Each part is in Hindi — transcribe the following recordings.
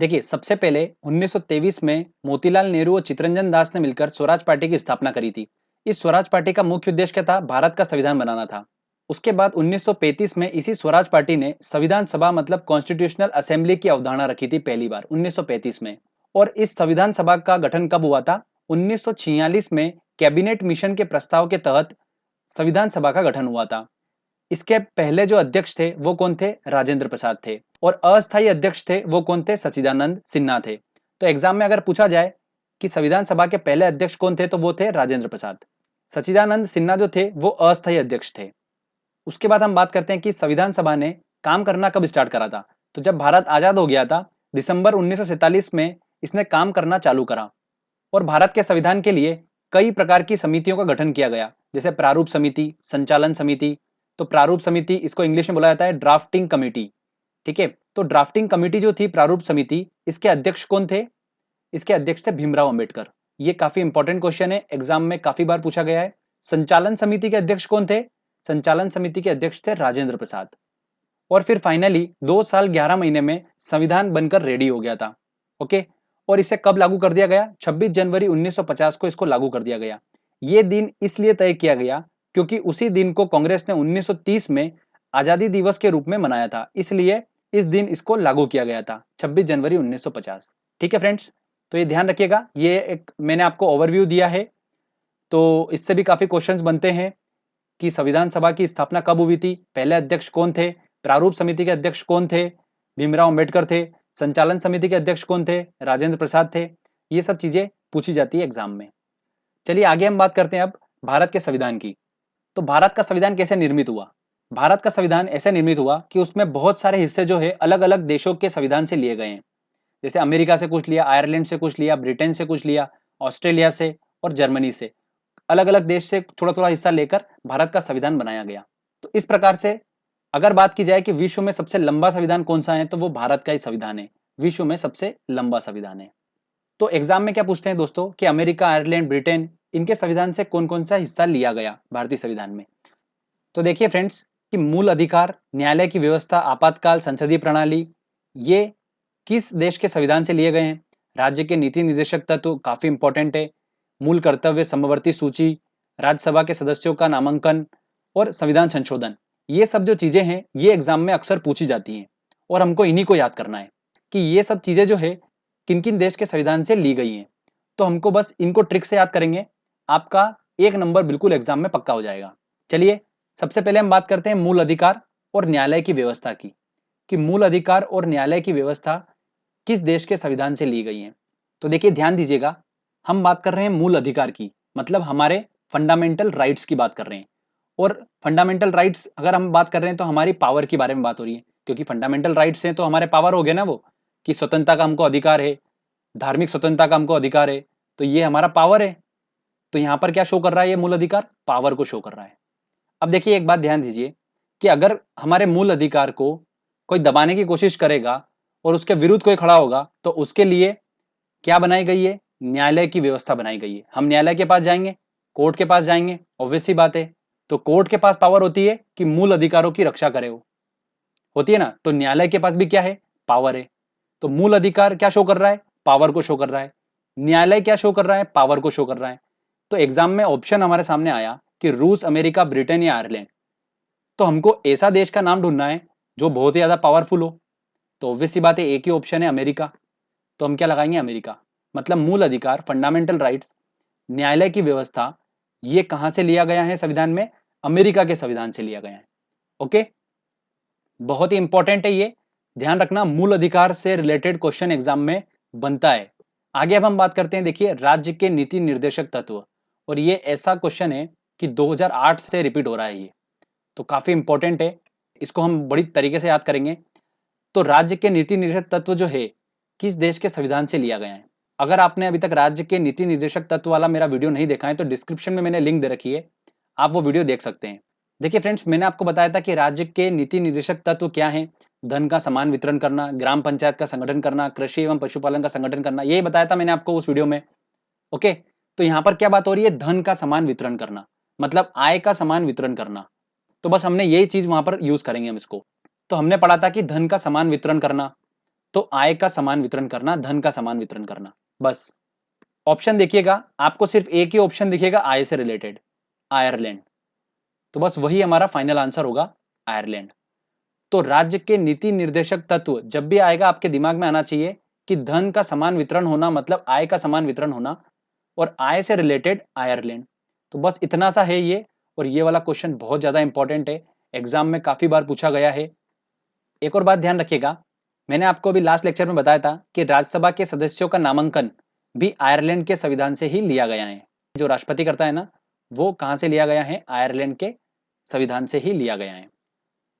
देखिए, सबसे पहले 1923 में मोतीलाल नेहरू और चित्तरंजन दास ने मिलकर स्वराज पार्टी की स्थापना करी थी। इस स्वराज पार्टी का मुख्य उद्देश्य क्या था? भारत का संविधान बनाना था। उसके बाद 1935 में इसी स्वराज पार्टी ने संविधान सभा मतलब कॉन्स्टिट्यूशनल असेंबली की अवधारणा रखी थी पहली बार 1935 में। और इस संविधान सभा का गठन कब हुआ था? 1946 में कैबिनेट मिशन के प्रस्ताव के तहत संविधान सभा का गठन हुआ था। इसके पहले जो अध्यक्ष थे वो कौन थे? राजेंद्र प्रसाद थे। और अस्थायी अध्यक्ष थे वो कौन थे? सच्चिदानंद सिन्हा थे। तो एग्जाम में अगर पूछा जाए कि संविधान सभा के पहले अध्यक्ष कौन थे, तो वो थे राजेंद्र प्रसाद। सच्चिदानंद सिन्हा जो थे वो अस्थायी अध्यक्ष थे। उसके बाद हम बात करते हैं कि संविधान सभा ने काम करना कब स्टार्ट करा था। तो जब भारत आजाद हो गया था, दिसंबर 1947 में इसने काम करना चालू करा। और भारत के संविधान के लिए कई प्रकार की समितियों का गठन किया गया, जैसे प्रारूप समिति, संचालन समिति। तो प्रारूप समिति, इसको इंग्लिश में बोला जाता है ड्राफ्टिंग कमेटी। ठीक है, तो ड्राफ्टिंग कमेटी जो थी प्रारूप समिति, इसके अध्यक्ष कौन थे? इसके अध्यक्ष थे भीमराव अंबेडकर। ये काफी इंपॉर्टेंट क्वेश्चन है, एग्जाम में काफी बार पूछा गया है। संचालन समिति के अध्यक्ष कौन थे? संचालन समिति के अध्यक्ष थे राजेंद्र प्रसाद। और फिर फाइनली 2 साल 11 महीने में संविधान बनकर रेडी हो गया था। ओके, और इसे कब लागू कर दिया गया? 26 जनवरी 1950 को इसको लागू कर दिया गया। ये दिन इसलिए तय किया गया क्योंकि उसी दिन को कांग्रेस ने 1930 में आजादी दिवस के रूप में मनाया था, इसलिए इस दिन इसको लागू किया गया था, 26 जनवरी 1950। ठीक है फ्रेंड्स, तो ये ध्यान रखिएगा, ये एक मैंने आपको ओवरव्यू दिया है। तो इससे भी काफी क्वेश्चंस बनते हैं कि संविधान सभा की स्थापना कब हुई थी, पहले अध्यक्ष कौन थे, प्रारूप समिति के अध्यक्ष कौन थे, भीमराव अंबेडकर थे, संचालन समिति के अध्यक्ष कौन थे, राजेंद्र प्रसाद थे। ये सब चीजें पूछी जाती है एग्जाम में। चलिए आगे हम बात करते हैं अब भारत के संविधान की। तो भारत का संविधान कैसे निर्मित हुआ? भारत का संविधान ऐसे निर्मित हुआ कि उसमें बहुत सारे हिस्से जो है अलग अलग देशों के संविधान से लिए गए हैं। जैसे अमेरिका से कुछ लिया, आयरलैंड से कुछ लिया, ब्रिटेन से कुछ लिया, ऑस्ट्रेलिया से और जर्मनी से, अलग अलग देश से थोड़ा थोड़ा हिस्सा लेकर भारत का संविधान बनाया गया। तो इस प्रकार से अगर बात की जाए कि विश्व में सबसे लंबा संविधान कौन सा है, तो वो भारत का ही संविधान है, विश्व में सबसे लंबा संविधान है। तो एग्जाम में क्या पूछते हैं दोस्तों कि अमेरिका, आयरलैंड, ब्रिटेन, इनके संविधान से कौन कौन सा हिस्सा लिया गया भारतीय संविधान में। तो देखिए फ्रेंड्स कि मूल अधिकार, न्यायालय की व्यवस्था, आपातकाल, संसदीय प्रणाली, ये किस देश के संविधान से लिए गए हैं। राज्य के नीति निर्देशक तत्व काफी इंपॉर्टेंट है, मूल कर्तव्य, समवर्ती सूची, राज्यसभा के सदस्यों का नामांकन और संविधान संशोधन, ये सब जो चीजें हैं ये एग्जाम में अक्सर पूछी जाती हैं और हमको इन्हीं को याद करना है कि ये सब चीजें जो है किन किन देश के संविधान से ली गई हैं। तो हमको बस इनको ट्रिक से याद करेंगे, आपका 1 नंबर बिल्कुल एग्जाम में पक्का हो जाएगा। चलिए सबसे पहले हम बात करते हैं मूल अधिकार और न्यायालय की व्यवस्था की, कि मूल अधिकार और न्यायालय की व्यवस्था किस देश के संविधान से ली गई है। तो देखिए ध्यान दीजिएगा, हम बात कर रहे हैं मूल अधिकार की, मतलब हमारे फंडामेंटल राइट्स की बात कर रहे हैं। और फंडामेंटल राइट्स अगर हम बात कर रहे हैं तो हमारी पावर के बारे में बात हो रही है, क्योंकि फंडामेंटल राइट्स हैं तो हमारे पावर हो गए ना, वो कि स्वतंत्रता का हमको अधिकार है, धार्मिक स्वतंत्रता का हमको अधिकार है, तो ये हमारा पावर है। तो यहाँ पर क्या शो कर रहा है? ये मूल अधिकार पावर को शो कर रहा है। अब देखिए एक बात ध्यान दीजिए कि अगर हमारे मूल अधिकार को कोई दबाने की कोशिश करेगा और उसके विरुद्ध कोई खड़ा होगा, तो उसके लिए क्या बनाई गई है? न्यायालय की व्यवस्था बनाई गई है। हम न्यायालय के पास जाएंगे, कोर्ट के पास जाएंगे, ऑब्वियस सी बात है। तो कोर्ट के पास पावर होती है कि मूल अधिकारों की रक्षा करे, वो होती है ना। तो न्यायालय के पास भी क्या है? पावर है। तो मूल अधिकार क्या शो कर रहा है? पावर को शो कर रहा है। न्यायालय क्या शो कर रहा है? पावर को शो कर रहा है। तो एग्जाम में ऑप्शन हमारे सामने आया कि रूस, अमेरिका, ब्रिटेन या आयरलैंड। तो हमको ऐसा देश का नाम ढूंढना है जो बहुत ही ज्यादा पावरफुल हो। तो ऑब्वियस सी बात है, एक ही ऑप्शन है अमेरिका। तो हम क्या लगाएंगे? अमेरिका। मतलब मूल अधिकार, फंडामेंटल राइट्स, न्यायालय की व्यवस्था, ये कहां से लिया गया है संविधान में? अमेरिका के संविधान से लिया गया है। ओके, बहुत ही इंपॉर्टेंट है ये, ध्यान रखना, मूल अधिकार से रिलेटेड क्वेश्चन एग्जाम में बनता है। आगे अब हम बात करते हैं, देखिए राज्य के नीति निर्देशक तत्व, और ये ऐसा क्वेश्चन है कि 2008 से रिपीट हो रहा है ये, तो काफी इंपॉर्टेंट है, इसको हम बड़ी तरीके से याद करेंगे। तो राज्य के नीति निर्देशक तत्व जो है किस देश के संविधान से लिया गया है। अगर आपने अभी तक राज्य के नीति निर्देशक तत्व वाला मेरा वीडियो नहीं देखा है तो डिस्क्रिप्शन में मैंने लिंक दे रखी है, आप वो वीडियो देख सकते हैं। देखिए फ्रेंड्स, मैंने आपको बताया था कि राज्य के नीति निर्देशक तत्व क्या है। धन का समान वितरण करना, ग्राम पंचायत का संगठन करना, कृषि एवं पशुपालन का संगठन करना, यही बताया था मैंने आपको उस वीडियो में। ओके, तो यहाँ पर क्या बात हो रही है? धन का समान वितरण करना, मतलब आय का समान वितरण करना। तो बस हमने यही चीज वहां पर यूज करेंगे हम इसको। तो हमने पढ़ा था कि धन का समान वितरण करना, तो आय का समान वितरण करना, धन का समान वितरण करना। बस ऑप्शन देखिएगा, आपको सिर्फ एक ही ऑप्शन दिखेगा आय से रिलेटेड, आयरलैंड। तो बस वही हमारा फाइनल आंसर होगा, आयरलैंड। तो राज्य के नीति निर्देशक तत्व जब भी आएगा आपके दिमाग में आना चाहिए कि धन का समान वितरण होना मतलब आय का समान वितरण होना, और आय से रिलेटेड आयरलैंड। तो बस इतना सा है ये, और ये वाला क्वेश्चन बहुत ज्यादा इंपॉर्टेंट है, एग्जाम में काफी बार पूछा गया है। एक और बात ध्यान रखिएगा, मैंने आपको अभी लास्ट लेक्चर में बताया था कि राज्यसभा के सदस्यों का नामांकन भी आयरलैंड के संविधान से ही लिया गया है। जो राष्ट्रपति करता है ना, वो कहां से लिया गया है, आयरलैंड के संविधान से ही लिया गया है।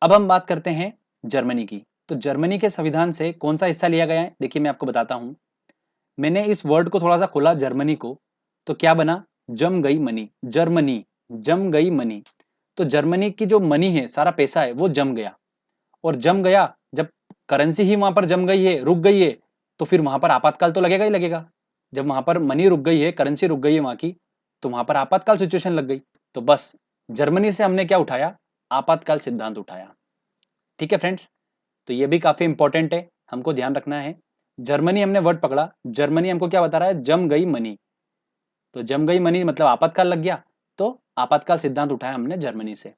अब हम बात करते हैं जर्मनी की। तो जर्मनी के संविधान से कौन सा हिस्सा लिया गया है, देखिए मैं आपको बताता हूं। मैंने इस वर्ड को थोड़ा सा खोला, जर्मनी को, तो क्या बना, जम गई मनी, जर्मनी, जम गई मनी। तो जर्मनी की जो मनी है, सारा पैसा है, वो जम गया। और जम गया, जब करेंसी ही वहां पर जम गई है, रुक गई है, तो फिर वहां पर आपातकाल तो लगेगा ही लगेगा। जब वहां पर मनी रुक गई है, करेंसी रुक गई है वहां की, तो वहां पर आपातकाल सिचुएशन लग गई। तो बस जर्मनी से हमने क्या उठाया, आपातकाल सिद्धांत उठाया। ठीक है फ्रेंड्स, तो ये भी काफी इंपॉर्टेंट है, हमको ध्यान रखना है। जर्मनी हमने वर्ड पकड़ा, जर्मनी हमको क्या बता रहा है, जम गई मनी। तो जम गई मनी मतलब आपातकाल लग गया, तो आपातकाल सिद्धांत उठाया हमने जर्मनी से।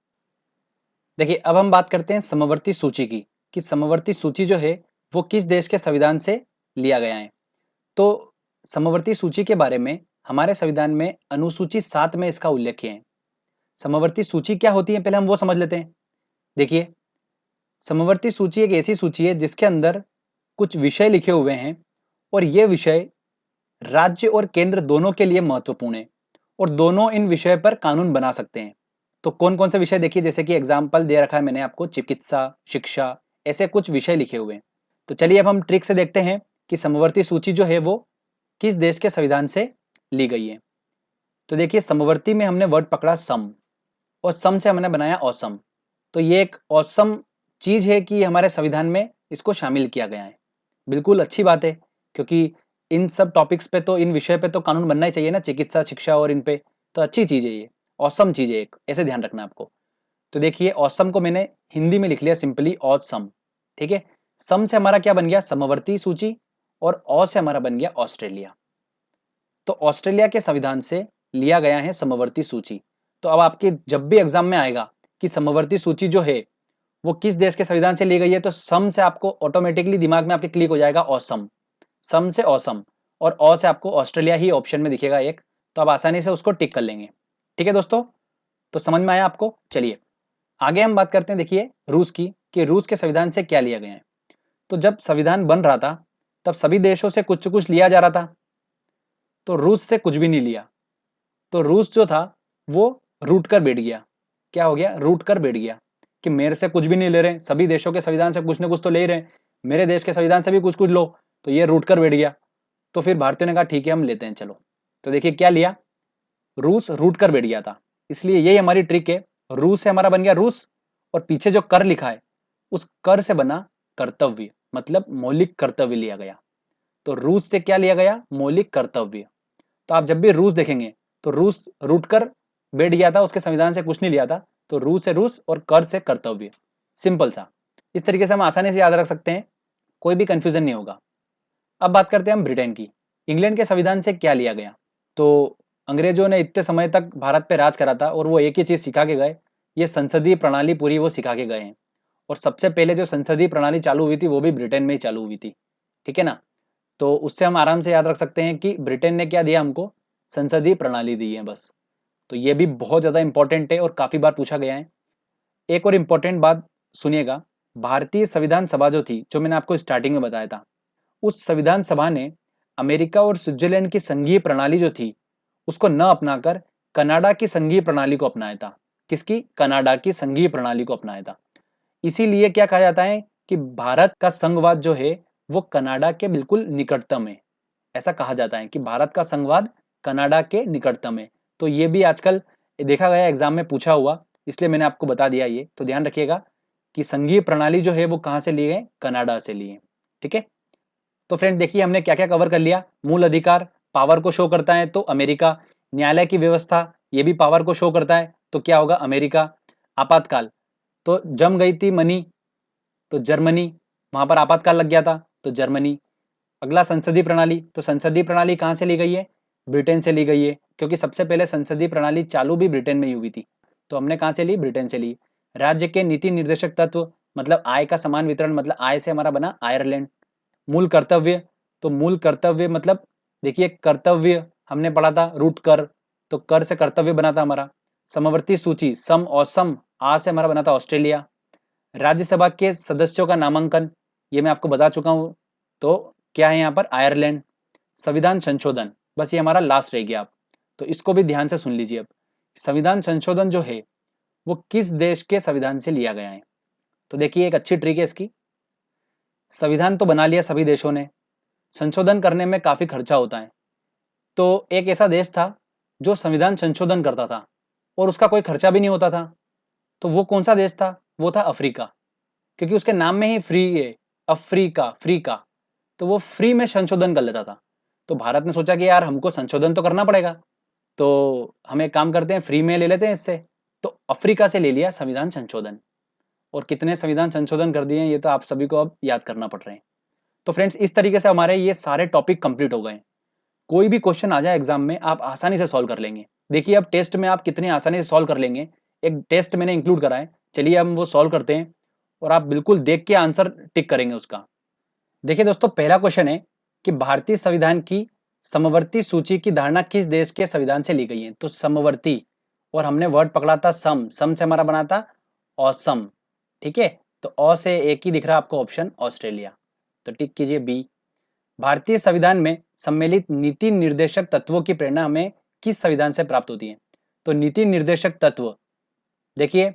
देखिए अब हम बात करते हैं समवर्ती सूची की, कि समवर्ती सूची जो है वो किस देश के संविधान से लिया गया है। तो समवर्ती सूची के बारे में हमारे संविधान में अनुसूची 7 में इसका उल्लेख है। समवर्ती सूची क्या होती है, पहले हम वो समझ लेते हैं। देखिए, समवर्ती सूची एक ऐसी सूची है जिसके अंदर कुछ विषय लिखे हुए हैं, और ये विषय राज्य और केंद्र दोनों के लिए महत्वपूर्ण है, और दोनों इन विषय पर कानून बना सकते हैं। तो कौन कौन से विषय, देखिए जैसे कि एग्जाम्पल दे रखा है मैंने आपको, चिकित्सा, शिक्षा, ऐसे कुछ विषय लिखे हुए हैं। तो चलिए अब हम ट्रिक से देखते हैं कि समवर्ती सूची जो है वो किस देश के संविधान से ली गई है। तो देखिए समवर्ती में हमने वर्ड पकड़ा सम, और सम से हमने बनाया औसम। तो ये एक औसम चीज है कि हमारे संविधान में इसको शामिल किया गया है। बिल्कुल अच्छी बात है, क्योंकि इन सब टॉपिक्स पे तो, इन विषय पे तो कानून बनना ही चाहिए ना, चिकित्सा, शिक्षा और इन पे। तो अच्छी चीज है ये, औसम चीज है एक, ऐसे ध्यान रखना आपको। तो देखिए औसम को मैंने हिंदी में लिख लिया सिंपली औसम। ठीक है, सम से हमारा क्या बन गया, समवर्ती सूची, और औ से हमारा बन गया ऑस्ट्रेलिया। तो ऑस्ट्रेलिया के संविधान से लिया गया है समवर्ती सूची। तो अब आपके जब भी एग्जाम में आएगा कि समवर्ती सूची जो है वो किस देश के संविधान से ली गई है, तो सम से आपको ऑटोमेटिकली दिमाग में आपके क्लिक हो जाएगा ऑसम, सम से ऑसम, और ऑ से आपको ऑस्ट्रेलिया ही ऑप्शन में दिखेगा एक। तो आप आसानी से उसको टिक कर लेंगे। ठीक है दोस्तों, तो समझ में आया आपको। चलिए आगे हम बात करते हैं, देखिए रूस की, कि रूस के संविधान से क्या लिया गया है। तो जब संविधान बन रहा था तब सभी देशों से कुछ कुछ लिया जा रहा था, तो रूस से कुछ भी नहीं लिया। तो रूस जो था वो रूट कर बैठ गया। क्या हो गया, रूट कर बैठ गया, कि मेरे से कुछ भी नहीं ले रहे, सभी देशों के संविधान से कुछ ना कुछ तो ले ही रहे, मेरे देश के संविधान से भी कुछ कुछ लो। तो ये रूट कर बैठ गया। तो फिर भारतीयों ने कहा ठीक है हम लेते हैं, चलो। तो देखिए क्या लिया, रूस रूट कर बैठ गया था, इसलिए यही हमारी ट्रिक है। रूस से हमारा बन गया रूस, और पीछे जो कर लिखा है उस कर से बना कर्तव्य, मतलब मौलिक कर्तव्य लिया गया। तो रूस से क्या लिया गया, मौलिक कर्तव्य। तो आप जब भी रूस देखेंगे तो रूस रूट कर बैठ गया था, उसके संविधान से कुछ नहीं लिया था। तो रूस से रूस और कर से कर्तव्य, सिंपल सा। इस तरीके से हम आसानी से याद रख सकते हैं, कोई भी कंफ्यूजन नहीं होगा। अब बात करते हैं हम ब्रिटेन की। इंग्लैंड के संविधान से क्या लिया गया। तो अंग्रेजों ने इतने समय तक भारत पे राज करा था, और वो एक ही चीज सिखा के गए, ये संसदीय प्रणाली पूरी वो सिखा के गए हैं। और सबसे पहले जो संसदीय प्रणाली चालू हुई थी वो भी ब्रिटेन में ही चालू हुई थी। ठीक है ना, तो उससे हम आराम से याद रख सकते हैं कि ब्रिटेन ने क्या दिया हमको, संसदीय प्रणाली दी है बस। तो ये भी बहुत ज्यादा इंपॉर्टेंट है और काफी बार पूछा गया है। एक और इंपॉर्टेंट बात सुनिएगा, भारतीय संविधान सभा जो थी, जो मैंने आपको स्टार्टिंग में बताया था, उस संविधान सभा ने अमेरिका और स्विट्जरलैंड की संघीय प्रणाली जो थी उसको न अपनाकर कनाडा की संघीय प्रणाली को अपनाया था। किसकी, कनाडा की संघीय प्रणाली को अपनाया था। इसीलिए क्या कहा जाता है कि भारत का संघवाद जो है वो कनाडा के बिल्कुल निकटतम है। ऐसा कहा जाता है कि भारत का संघवाद कनाडा के निकटतम है। तो ये भी आजकल देखा गया एग्जाम में पूछा हुआ, इसलिए मैंने आपको बता दिया ये। तो ध्यान रखिएगा कि संघीय प्रणाली जो है वो कहाँ से लिए गए, कनाडा से लिए। ठीक है, तो फ्रेंड देखिए हमने क्या क्या कवर कर लिया। मूल अधिकार पावर को शो करता है तो अमेरिका, न्यायालय की व्यवस्था ये भी पावर को शो करता है तो क्या होगा, अमेरिका। आपातकाल, तो जम गई थी मनी, तो जर्मनी, वहां पर आपातकाल लग गया था तो जर्मनी। अगला संसदीय प्रणाली, तो संसदीय प्रणाली कहाँ से ली गई है? ब्रिटेन से ली गई है, क्योंकि सबसे पहले संसदीय प्रणाली चालू भी ब्रिटेन में ही हुई थी, तो हमने कहाँ से ली? ब्रिटेन से ली। राज्य के नीति निर्देशक तत्व, मतलब आय का समान वितरण, मतलब आय से हमारा बना आयरलैंड। मूल कर्तव्य, तो मूल कर्तव्य मतलब देखिए कर्तव्य हमने पढ़ा था रूट कर, तो कर से कर्तव्य बना था हमारा। समवर्ती सूची, सम और सम, आ से हमारा बना था ऑस्ट्रेलिया। राज्यसभा के सदस्यों का नामांकन, ये मैं आपको बता चुका हूं, तो क्या है यहाँ पर? आयरलैंड। संविधान संशोधन, बस ये हमारा लास्ट रह गया। आप तो इसको भी ध्यान से सुन लीजिए। अब संविधान संशोधन जो है वो किस देश के संविधान से लिया गया है? तो देखिए एक अच्छी ट्रिक है इसकी। संविधान तो बना लिया सभी देशों ने, संशोधन करने में काफी खर्चा होता है, तो एक ऐसा देश था जो संविधान संशोधन करता था और उसका कोई खर्चा भी नहीं होता था, तो वो कौन सा देश था? वो था अफ्रीका, क्योंकि उसके नाम में ही फ्री है, अफ्रीका, फ्री का, तो वो फ्री में संशोधन कर लेता था। तो भारत ने सोचा कि यार हमको संशोधन तो करना पड़ेगा, तो हम एक काम करते हैं, फ्री में ले लेते हैं इससे, तो अफ्रीका से ले लिया संविधान संशोधन। और कितने संविधान संशोधन कर दिए हैं ये तो आप सभी को अब याद करना पड़ रहे हैं। तो फ्रेंड्स इस तरीके से हमारे ये सारे टॉपिक कंप्लीट हो गए। कोई भी क्वेश्चन आ जाए एग्जाम में आप आसानी से सॉल्व कर लेंगे। देखिए अब टेस्ट में आप कितनी आसानी से सॉल्व कर लेंगे, एक टेस्ट मैंने इंक्लूड करा है, चलिए हम वो सॉल्व करते हैं और आप बिल्कुल देख के आंसर टिक करेंगे उसका। देखिए दोस्तों पहला क्वेश्चन है कि भारतीय संविधान की समवर्ती सूची की धारणा किस देश के संविधान से ली गई है? तो समवर्ती, और हमने वर्ड पकड़ा था सम, सम से हमारा बना था ऑसम, ठीक है, तो अ से एक ही दिख रहा है आपको ऑप्शन ऑस्ट्रेलिया, तो टिक कीजिए बी। भारतीय संविधान में सम्मिलित नीति निर्देशक तत्वों की प्रेरणा हमें किस संविधान से प्राप्त होती है? तो नीति निर्देशक तत्व, देखिए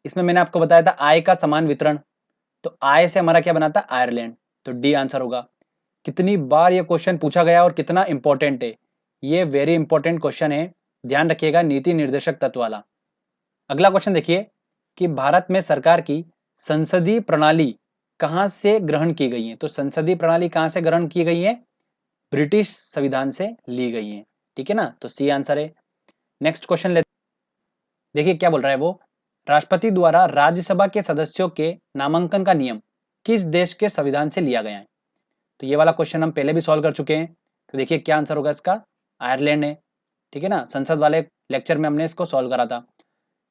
इसमें मैंने आपको बताया था आय का समान वितरण, तो आय से हमारा क्या बना था? आयरलैंड, तो डी आंसर होगा। कितनी बार ये क्वेश्चन पूछा गया और कितना इंपॉर्टेंट है, ये वेरी इंपॉर्टेंट क्वेश्चन है, ध्यान रखिएगा, नीति निर्देशक तत्व वाला। अगला क्वेश्चन देखिए कि भारत में सरकार की संसदीय प्रणाली कहां से ग्रहण की गई है? तो संसदीय प्रणाली कहां से ग्रहण की गई है? ब्रिटिश संविधान से ली गई है, ठीक है ना, तो सी आंसर है। नेक्स्ट क्वेश्चन लेते, देखिए क्या बोल रहा है वो, राष्ट्रपति द्वारा राज्यसभा के सदस्यों के नामांकन का नियम किस देश के संविधान से लिया गया है? तो ये वाला क्वेश्चन हम पहले भी सॉल्व कर चुके हैं, तो देखिए क्या आंसर होगा इसका? आयरलैंड है, ठीक है ना, संसद वाले लेक्चर में हमने इसको सॉल्व करा था।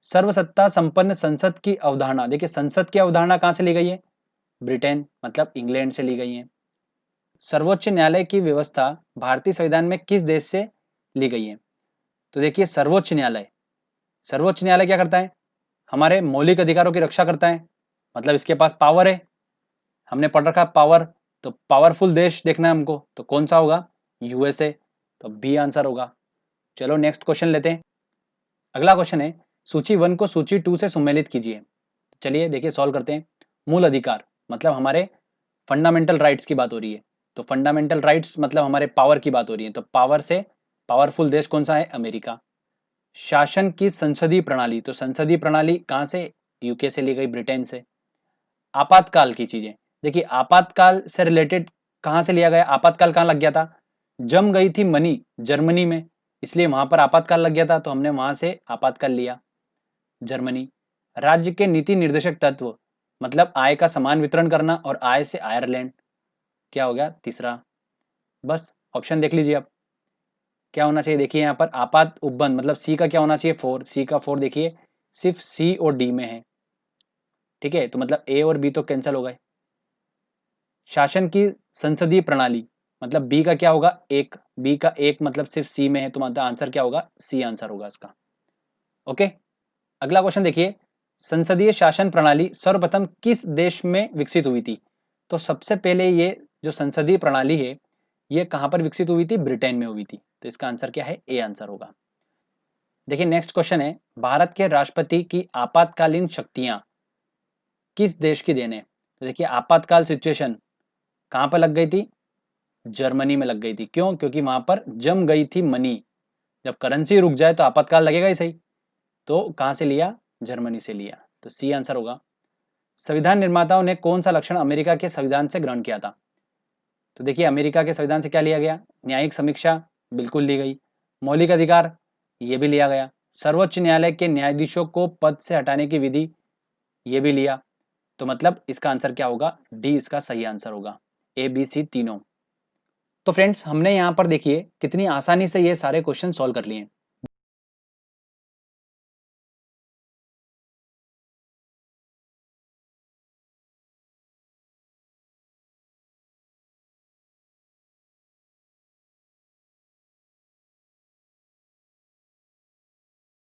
सर्वसत्ता संपन्न संसद की अवधारणा, देखिए संसद की अवधारणा कहां से ली गई है? ब्रिटेन, मतलब इंग्लैंड से ली गई है। सर्वोच्च न्यायालय की व्यवस्था भारतीय संविधान में किस देश से ली गई है? तो देखिए सर्वोच्च न्यायालय, सर्वोच्च न्यायालय क्या करता है? हमारे मौलिक अधिकारों की रक्षा करता है, मतलब इसके पास पावर है, हमने पढ़ रखा पावर, तो पावरफुल देश देखना है हमको, तो कौन सा होगा? यूएसए, तो बी आंसर होगा। चलो नेक्स्ट क्वेश्चन लेते हैं। अगला क्वेश्चन है सूची 1 को सूची 2 से सम्मिलित कीजिए। चलिए देखिए सॉल्व करते हैं। मूल अधिकार, मतलब हमारे फंडामेंटल राइट्स की बात हो रही है, तो फंडामेंटल राइट्स मतलब हमारे पावर की बात हो रही है, तो पावर से पावरफुल देश कौन सा है? अमेरिका। शासन की संसदीय प्रणाली, तो संसदीय प्रणाली कहां से? यूके से ली गई, ब्रिटेन से। आपातकाल की चीजें, देखिए आपातकाल से रिलेटेड कहां से लिया गया? आपातकाल कहां लग गया था? जम गई थी मनी जर्मनी में, इसलिए वहां पर आपातकाल लग गया था, तो हमने वहां से आपातकाल लिया, जर्मनी। राज्य के नीति निर्देशक तत्व, मतलब आय का समान वितरण करना, और आय से आयरलैंड, क्या हो गया? तीसरा। बस ऑप्शन देख लीजिए आप क्या होना चाहिए। देखिए यहाँ पर आपात उपबंध, मतलब सी का क्या होना चाहिए? 4, सी का 4, देखिए सिर्फ सी और डी में है, ठीक है, तो मतलब ए और बी तो कैंसिल हो गए। शासन की संसदीय प्रणाली, मतलब बी का क्या होगा? एक, बी का एक मतलब सिर्फ सी में है, तो मतलब आंसर क्या होगा? सी आंसर होगा इसका। ओके, अगला क्वेश्चन देखिए, संसदीय शासन प्रणाली सर्वप्रथम किस देश में विकसित हुई थी? तो सबसे पहले ये जो संसदीय प्रणाली है ये कहां पर विकसित हुई थी? ब्रिटेन में हुई थी, तो इसका आंसर क्या है? ए आंसर होगा। देखिए नेक्स्ट क्वेश्चन है, भारत के राष्ट्रपति की आपातकालीन शक्तियां किस देश की देन है? तो देखिए आपातकाल सिचुएशन कहां पर लग गई थी? जर्मनी में लग गई थी। क्यों? क्योंकि वहां पर जम गई थी मनी, जब करेंसी रुक जाए तो आपातकाल लगेगा ही सही, तो कहां से लिया? जर्मनी से लिया, तो सी आंसर होगा। संविधान निर्माताओं ने कौन सा लक्षण अमेरिका के संविधान से ग्रहण किया था? तो देखिए अमेरिका के संविधान से क्या लिया गया? न्यायिक समीक्षा, बिल्कुल ली गई। मौलिक अधिकार, ये भी लिया गया। सर्वोच्च न्यायालय के न्यायाधीशों को पद से हटाने की विधि, ये भी लिया, तो मतलब इसका आंसर क्या होगा? डी इसका सही आंसर होगा। ए बी सी तीनों। तो फ्रेंड्स हमने यहाँ पर देखिए कितनी आसानी से ये सारे क्वेश्चन सॉल्व कर लिए।